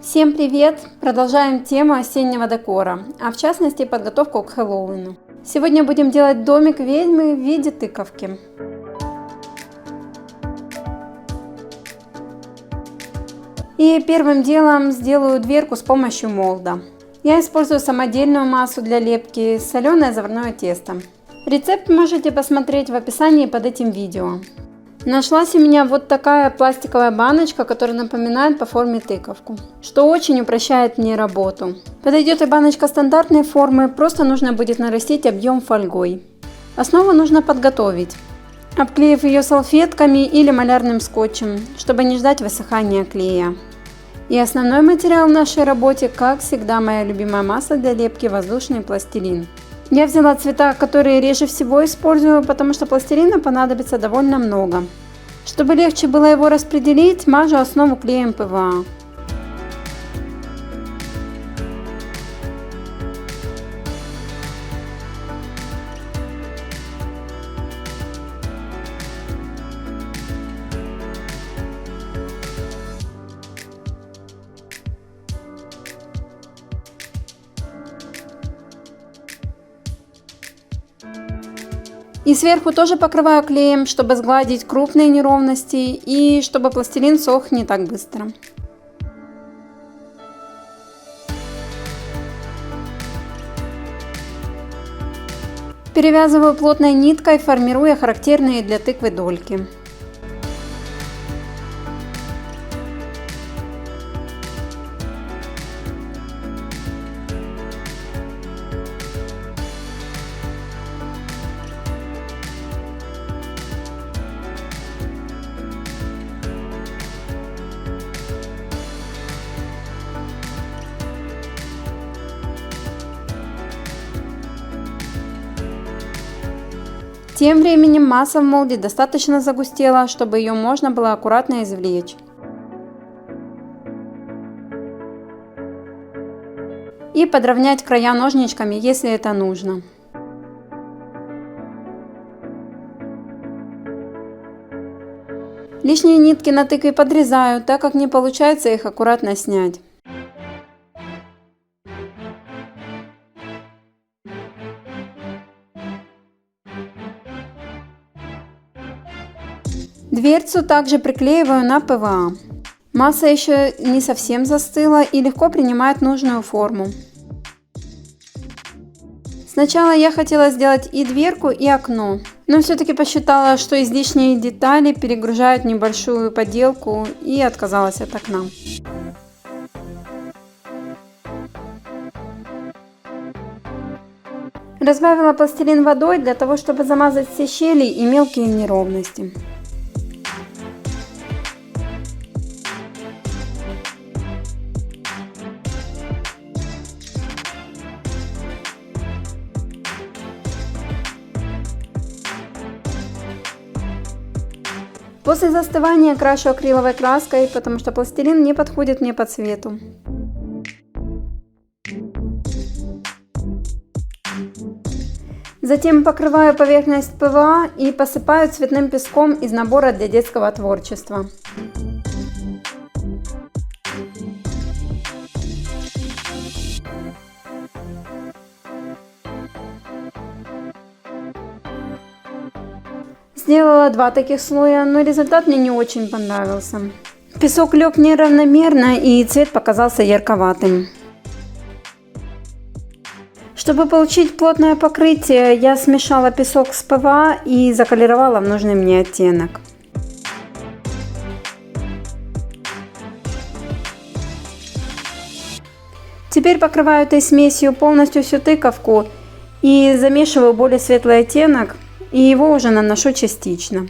Всем привет! Продолжаем тему осеннего декора, а в частности подготовку к Хэллоуину. Сегодня будем делать домик ведьмы в виде тыковки. И первым делом сделаю дверку с помощью молда. Я использую самодельную массу для лепки, соленое заварное тесто. Рецепт можете посмотреть в описании под этим видео. Нашлась у меня вот такая пластиковая баночка, которая напоминает по форме тыковку, что очень упрощает мне работу. Подойдет и баночка стандартной формы, просто нужно будет нарастить объем фольгой. Основу нужно подготовить, обклеив ее салфетками или малярным скотчем, чтобы не ждать высыхания клея. И основной материал в нашей работе, как всегда, моя любимая масса для лепки — воздушный пластилин. Я взяла цвета, которые реже всего использую, потому что пластилина понадобится довольно много. Чтобы легче было его распределить, мажу основу клеем ПВА. И сверху тоже покрываю клеем, чтобы сгладить крупные неровности и чтобы пластилин сох не так быстро. Перевязываю плотной ниткой, формируя характерные для тыквы дольки. Тем временем масса в молде достаточно загустела, чтобы ее можно было аккуратно извлечь. И подровнять края ножничками, если это нужно. Лишние нитки на тыкве подрезаю, так как не получается их аккуратно снять. Дверцу также приклеиваю на ПВА. Масса еще не совсем застыла и легко принимает нужную форму. Сначала я хотела сделать и дверку, и окно, но все-таки посчитала, что излишние детали перегружают небольшую поделку, и отказалась от окна. Разбавила пластилин водой для того, чтобы замазать все щели и мелкие неровности. После застывания крашу акриловой краской, потому что пластилин не подходит мне по цвету. Затем покрываю поверхность ПВА и посыпаю цветным песком из набора для детского творчества. Сделала два таких слоя, но результат мне не очень понравился. Песок лег неравномерно и цвет показался ярковатым. Чтобы получить плотное покрытие, я смешала песок с ПВА и заколеровала в нужный мне оттенок. Теперь покрываю этой смесью полностью всю тыковку и замешиваю более светлый оттенок, и его уже наношу частично.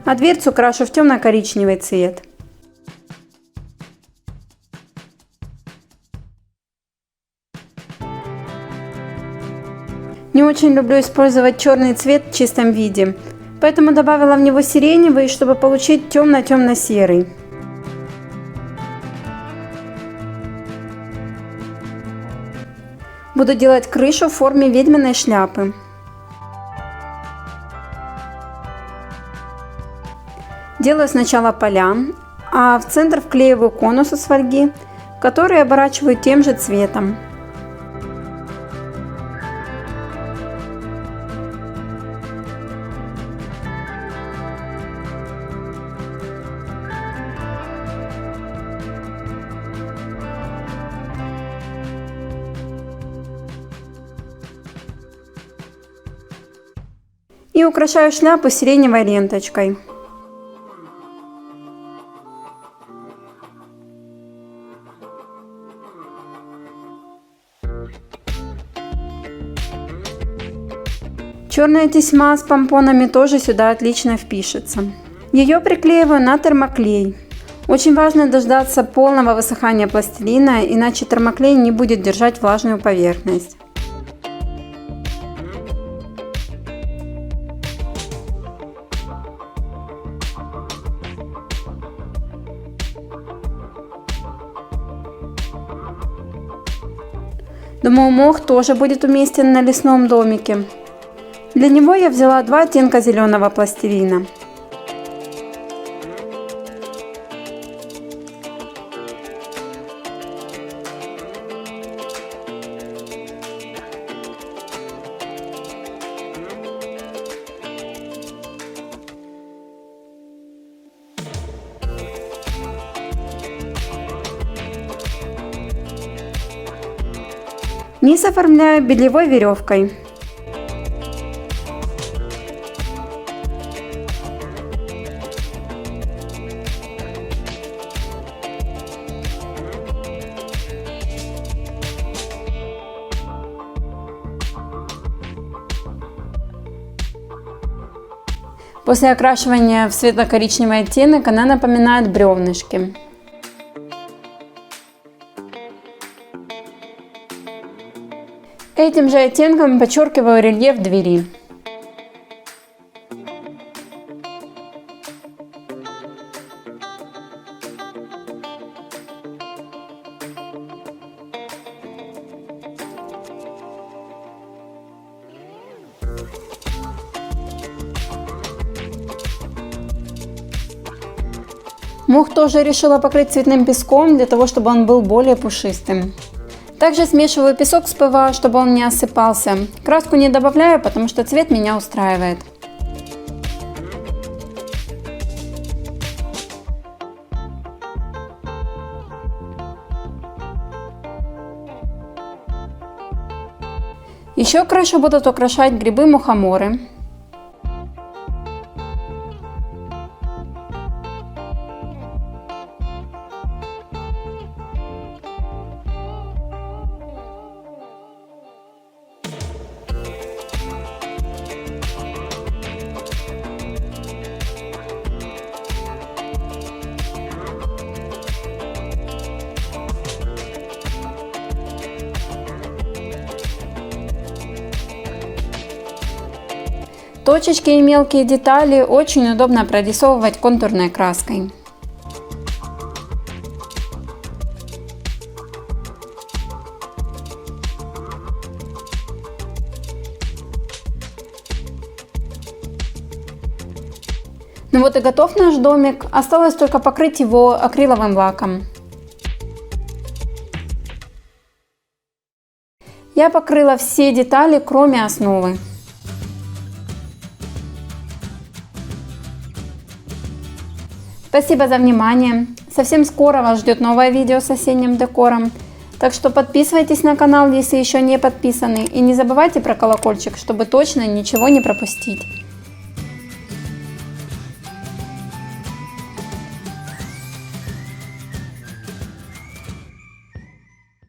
а дверцу крашу в темно-коричневый цвет. Не очень люблю использовать черный цвет в чистом виде, поэтому добавила в него сиреневый, чтобы получить темно-темно-серый. Буду делать крышу в форме ведьминой шляпы. Делаю сначала поля, а в центр вклеиваю конус из фольги, который оборачиваю тем же цветом. И украшаю шляпу сиреневой ленточкой. Черная тесьма с помпонами тоже сюда отлично впишется. Ее приклеиваю на термоклей. Очень важно дождаться полного высыхания пластилина, иначе термоклей не будет держать влажную поверхность. Думаю, мох тоже будет уместен на лесном домике. Для него я взяла 2 оттенка зеленого пластилина. Низ оформляю бельевой веревкой. После окрашивания в светло-коричневый оттенок она напоминает бревнышки. Этим же оттенком подчеркиваю рельеф двери. Мох тоже решила покрыть цветным песком, для того, чтобы он был более пушистым. Также смешиваю песок с ПВА, чтобы он не осыпался. Краску не добавляю, потому что цвет меня устраивает. Еще крышу будут украшать грибы-мухоморы. Точечки и мелкие детали очень удобно прорисовывать контурной краской. Ну вот и готов наш домик. Осталось только покрыть его акриловым лаком. Я покрыла все детали, кроме основы. Спасибо за внимание. Совсем скоро вас ждет новое видео с осенним декором. Так что подписывайтесь на канал, если еще не подписаны. И не забывайте про колокольчик, чтобы точно ничего не пропустить.